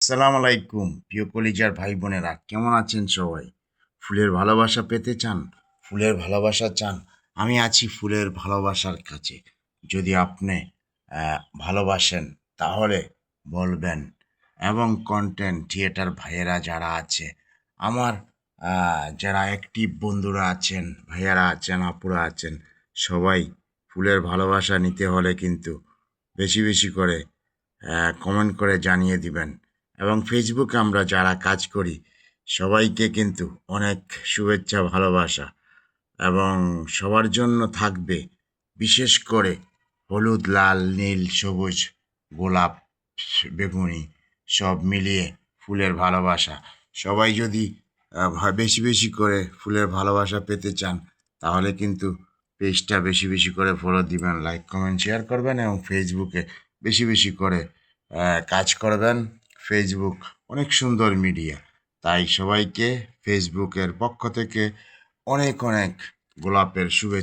আসসালামু আলাইকুম প্রিয় কলিজার ভাই বোনেরা, কেমন আছেন সবাই? ফুলের ভালোবাসা পেতে চান? ফুলের ভালোবাসা চান? আমি আছি ফুলের ভালোবাসার কাছে। যদি আপনি ভালোবাসেন তাহলে বলবেন। এবং কন্টেন্ট থিয়েটার ভাইয়েরা যারা আছে, আমার যারা অ্যাক্টিভ বন্ধুরা আছেন, ভাইয়ারা আছেন, আপুরা আছেন, সবাই ফুলের ভালোবাসা নিতে হলে কিন্তু বেশি বেশি করে কমেন্ট করে জানিয়ে দিবেন। এবং ফেসবুকে আমরা যারা কাজ করি সবাইকে কিন্তু অনেক শুভেচ্ছা, ভালোবাসা এবং সবার জন্য থাকবে বিশেষ করে হলুদ, লাল, নীল, সবুজ, গোলাপ, বেগুনি সব মিলিয়ে ফুলের ভালোবাসা। সবাই যদি বেশি বেশি করে ফুলের ভালোবাসা পেতে চান তাহলে কিন্তু পেজটা বেশি বেশি করে ফলো দিবেন, লাইক কমেন্ট শেয়ার করবেন এবং ফেসবুকে বেশি বেশি করে কাজ করবেন। ফেসবুক অনেক সুন্দর মিডিয়া, তাই সবাইকে ফেসবুকের পক্ষ থেকে অনেক অনেক গোলাপের শুভেচ্ছা।